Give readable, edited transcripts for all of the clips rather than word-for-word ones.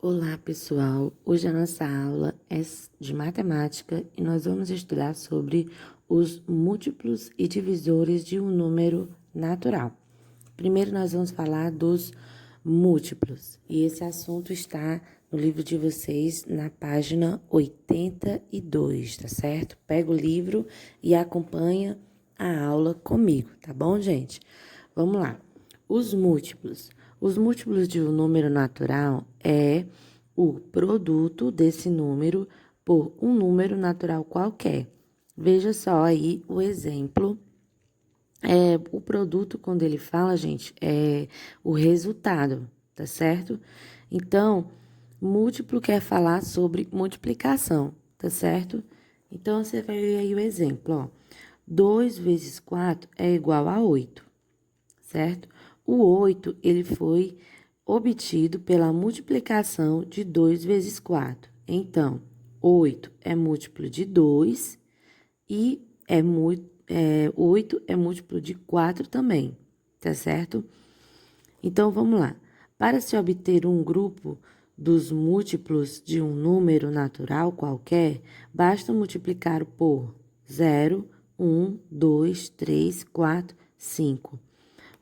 Olá, pessoal! Hoje a nossa aula é de matemática e nós vamos estudar sobre os múltiplos e divisores de um número natural. Primeiro, nós vamos falar dos múltiplos e esse assunto está no livro de vocês, na página 82, tá certo? Pega o livro e acompanha a aula comigo, tá bom, gente? Vamos lá. Os múltiplos. Os múltiplos de um número natural é o produto desse número por um número natural qualquer. Veja só aí o exemplo. O produto, quando ele fala, gente, é o resultado, tá certo? Então, múltiplo quer falar sobre multiplicação, tá certo? Então, você vai ver aí o exemplo, ó. 2 vezes 4 é igual a 8, certo? O 8, ele foi obtido pela multiplicação de 2 vezes 4. Então, 8 é múltiplo de 2 e 8 é múltiplo de 4 também, tá certo? Então, vamos lá. Para se obter um grupo dos múltiplos de um número natural qualquer, basta multiplicar por 0, 1, 2, 3, 4, 5.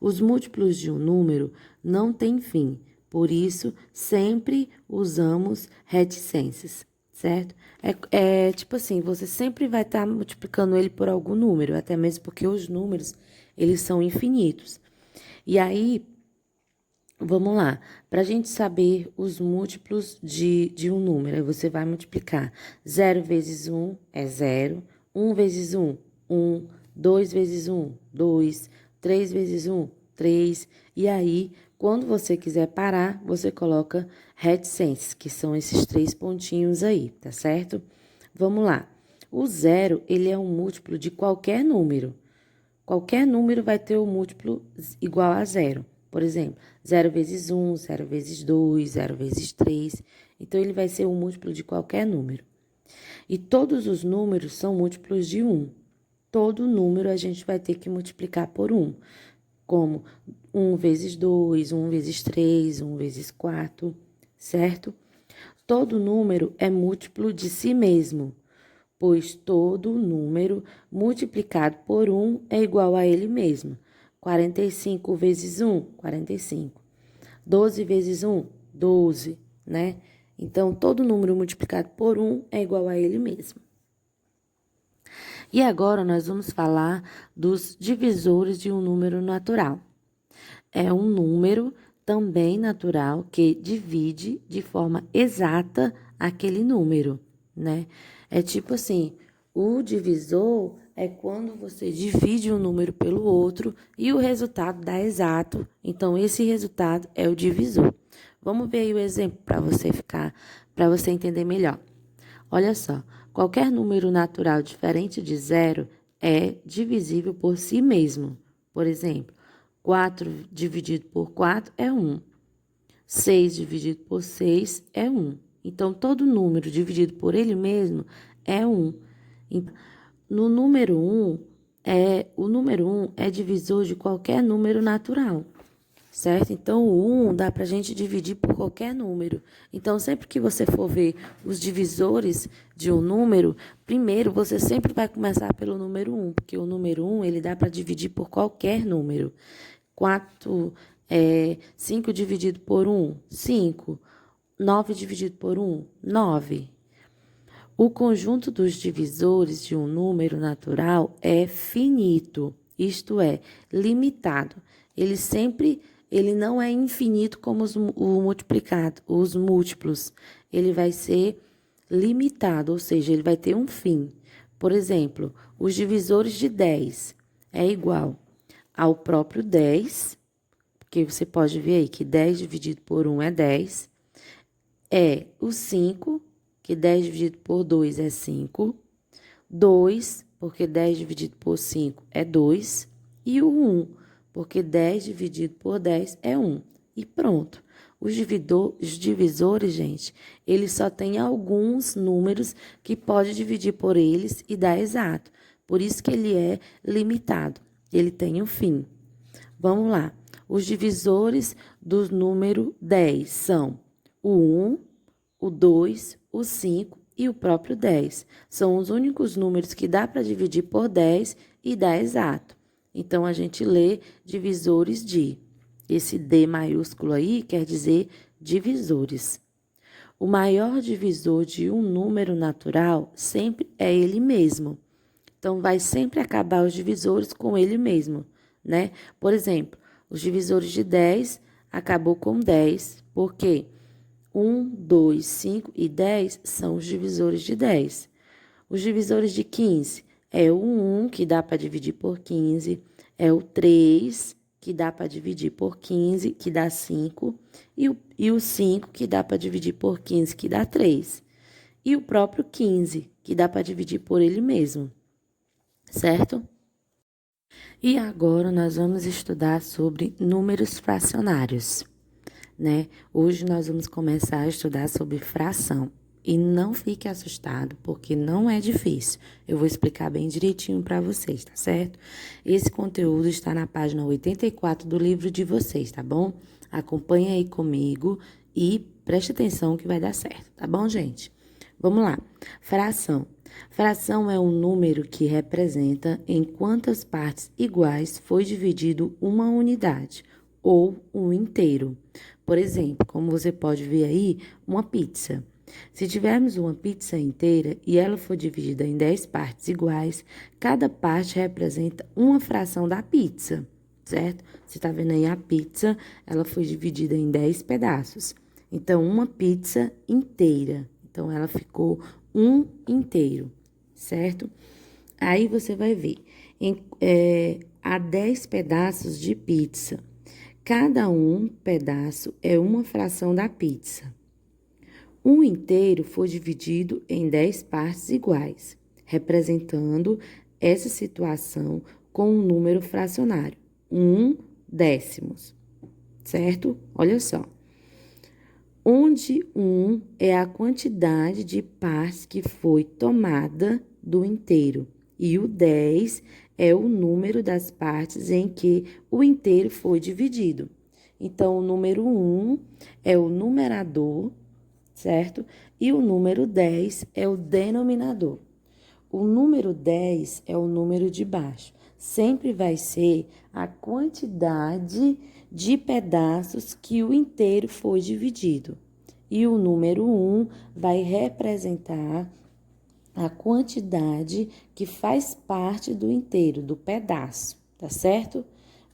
Os múltiplos de um número não têm fim, por isso sempre usamos reticências, certo? Tipo assim, você sempre vai estar multiplicando ele por algum número, até mesmo porque os números, eles são infinitos. E aí, vamos lá, para a gente saber os múltiplos de um número, aí você vai multiplicar 0 vezes 1 é 0, 1 vezes 1, 1, 2 vezes 1, 2, 3 vezes 1, 3, e aí, quando você quiser parar, você coloca reticências, que são esses 3 pontinhos aí, tá certo? Vamos lá, o 0, ele é um múltiplo de qualquer número. Qualquer número vai ter o múltiplo igual a 0. Por exemplo, 0 vezes 1, 0 vezes 2, 0 vezes 3. Então, ele vai ser o múltiplo de qualquer número. E todos os números são múltiplos de 1. Todo número a gente vai ter que multiplicar por 1. Como 1 vezes 2, 1 vezes 3, 1 vezes 4, certo? Todo número é múltiplo de si mesmo, pois todo número multiplicado por 1 é igual a ele mesmo. 45 vezes 1, 45. 12 vezes 1, 12, né? Então, todo número multiplicado por 1 é igual a ele mesmo. E agora, nós vamos falar dos divisores de um número natural. É um número também natural que divide de forma exata aquele número, né? É tipo assim, o divisor é quando você divide um número pelo outro e o resultado dá exato. Então, esse resultado é o divisor. Vamos ver aí o exemplo para você entender melhor. Olha só, qualquer número natural diferente de zero é divisível por si mesmo. Por exemplo, 4 dividido por 4 é 1. 6 dividido por 6 é 1. Então, todo número dividido por ele mesmo é 1. No número 1, o número 1 é divisor de qualquer número natural, certo? Então, o 1 dá para a gente dividir por qualquer número. Então, sempre que você for ver os divisores de um número, primeiro você sempre vai começar pelo número 1, porque o número 1 ele dá para dividir por qualquer número. 5 dividido por 1, 5. 9 dividido por 1, 9. O conjunto dos divisores de um número natural é finito, isto é, limitado. Ele não é infinito como o multiplicado, os múltiplos. Ele vai ser limitado, ou seja, ele vai ter um fim. Por exemplo, os divisores de 10 é igual ao próprio 10, porque você pode ver aí que 10 dividido por 1 é 10, é o 5, que 10 dividido por 2 é 5, 2, porque 10 dividido por 5 é 2, e o 1, porque 10 dividido por 10 é 1. E pronto. Os divisores, gente, eles só têm alguns números que pode dividir por eles e dar exato. Por isso que ele é limitado. Ele tem um fim. Vamos lá. Os divisores do número 10 são O 1, o 2, o 5 e o próprio 10. São os únicos números que dá para dividir por 10 e dá exato. Então, a gente lê divisores de. Esse D maiúsculo aí quer dizer divisores. O maior divisor de um número natural sempre é ele mesmo. Então, vai sempre acabar os divisores com ele mesmo, né? Por exemplo, os divisores de 10 acabou com 10, porque 1, 2, 5 e 10 são os divisores de 10. Os divisores de 15 é o 1, que dá para dividir por 15, é o 3, que dá para dividir por 15, que dá 5, e o 5, que dá para dividir por 15, que dá 3. E o próprio 15, que dá para dividir por ele mesmo, certo? E agora nós vamos estudar sobre números fracionários, né? Hoje nós vamos começar a estudar sobre fração. E não fique assustado, porque não é difícil. Eu vou explicar bem direitinho para vocês, tá certo? Esse conteúdo está na página 84 do livro de vocês, tá bom? Acompanhe aí comigo e preste atenção que vai dar certo, tá bom, gente? Vamos lá. Fração. Fração é um número que representa em quantas partes iguais foi dividido uma unidade ou um inteiro. Por exemplo, como você pode ver aí, uma pizza. Se tivermos uma pizza inteira e ela for dividida em 10 partes iguais, cada parte representa uma fração da pizza, certo? Você está vendo aí a pizza, ela foi dividida em 10 pedaços. Então, uma pizza inteira. Então, ela ficou um inteiro, certo? Aí você vai ver, há 10 pedaços de pizza. Cada um pedaço é uma fração da pizza. Um inteiro foi dividido em 10 partes iguais, representando essa situação com um número fracionário, 1/10, certo? Olha só. Onde 1 é a quantidade de partes que foi tomada do inteiro e o 10 é o número das partes em que o inteiro foi dividido. Então, o número 1 é o numerador, certo? E o número 10 é o denominador. O número 10 é o número de baixo. Sempre vai ser a quantidade de pedaços que o inteiro foi dividido. E o número 1 vai representar a quantidade que faz parte do inteiro, do pedaço, tá certo?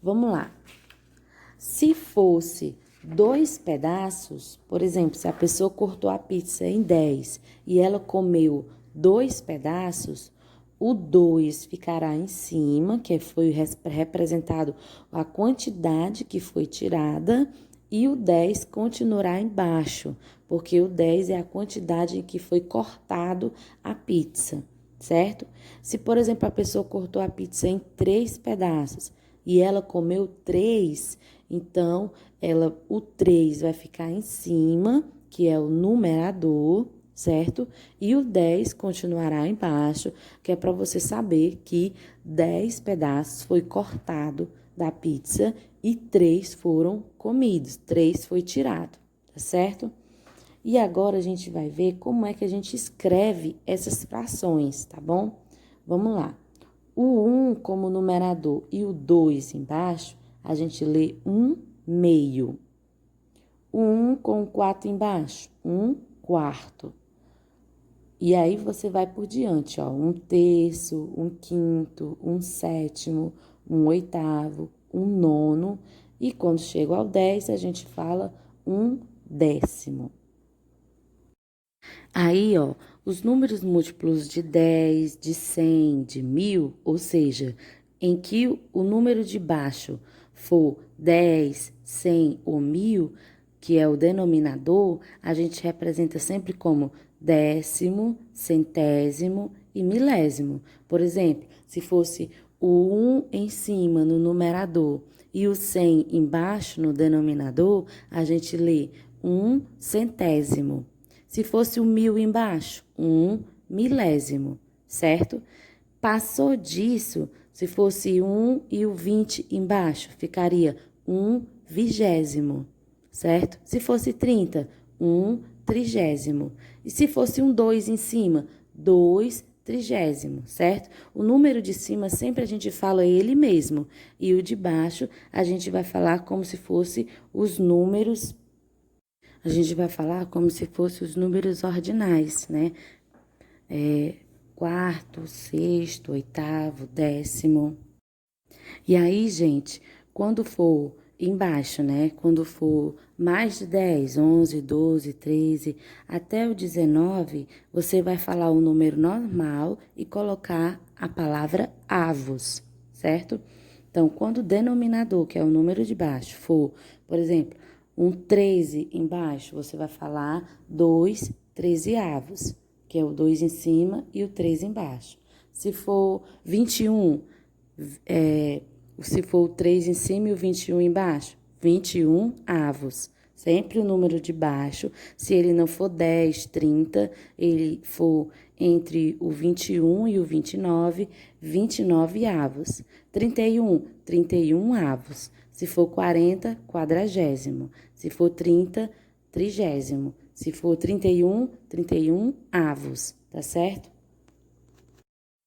Vamos lá. Se fosse 2 pedaços, por exemplo, se a pessoa cortou a pizza em 10 e ela comeu 2 pedaços, o 2 ficará em cima, que foi representado a quantidade que foi tirada, e o 10 continuará embaixo, porque o 10 é a quantidade em que foi cortado a pizza, certo? Se, por exemplo, a pessoa cortou a pizza em 3 pedaços e ela comeu 3, então o 3 vai ficar em cima, que é o numerador, certo? E o 10 continuará embaixo, que é para você saber que 10 pedaços foi cortado da pizza e 3 foram comidos, 3 foi tirado, tá certo? E agora a gente vai ver como é que a gente escreve essas frações, tá bom? Vamos lá. O 1 como numerador e o 2 embaixo, a gente lê 1/2. O 1 com o 4 embaixo, 1/4. E aí você vai por diante, ó, 1/3, 1/5, 1/7, 1/8, 1/9. E quando chega ao 10, a gente fala 1/10. Aí, ó, os números múltiplos de 10, de 100, de 1000, ou seja, em que o número de baixo for 10, 100 ou 1000, que é o denominador, a gente representa sempre como décimo, centésimo e milésimo. Por exemplo, se fosse o 1 em cima no numerador e o 100 embaixo no denominador, a gente lê 1/100. Se fosse o 1000 embaixo, 1/1000, certo? Passou disso, se fosse 1 e o 20 embaixo, ficaria 1/20, certo? Se fosse 30, 1/30. E se fosse um 2 em cima? 2/30, certo? O número de cima sempre a gente fala ele mesmo. E o de baixo a gente vai falar como se fosse os números. A gente vai falar como se fosse os números ordinais, né? Quarto, sexto, oitavo, décimo. E aí, gente, quando for embaixo, né? Quando for mais de 10, 11, 12, 13, até o 19, você vai falar o número normal e colocar a palavra avos, certo? Então, quando o denominador, que é o número de baixo, for, por exemplo, um 13 embaixo, você vai falar 2 trezeavos, que é o 2 em cima e o 3 embaixo. Se for 21, se for o 3 em cima e o 21 embaixo, 21 avos. Sempre o número de baixo. Se ele não for 10, 30, ele for entre o 21 e o 29, 29 avos. 31, 31 avos. Se for 40, quadragésimo. Se for 30, trigésimo. Se for 31, 31 avos, tá certo?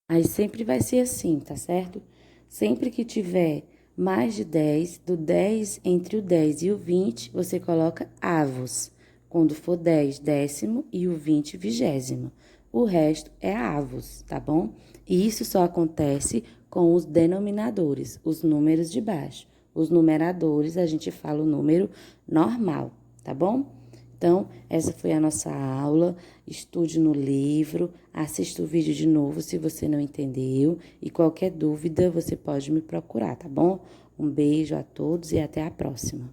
Aí sempre vai ser assim, tá certo? Sempre que tiver mais de 10, do 10, entre o 10 e o 20, você coloca avos. Quando for 10, décimo e o 20, vigésimo. O resto é avos, tá bom? E isso só acontece com os denominadores, os números de baixo. Os numeradores, a gente fala o número normal, tá bom? Então, essa foi a nossa aula. Estude no livro, assista o vídeo de novo se você não entendeu. E qualquer dúvida, você pode me procurar, tá bom? Um beijo a todos e até a próxima.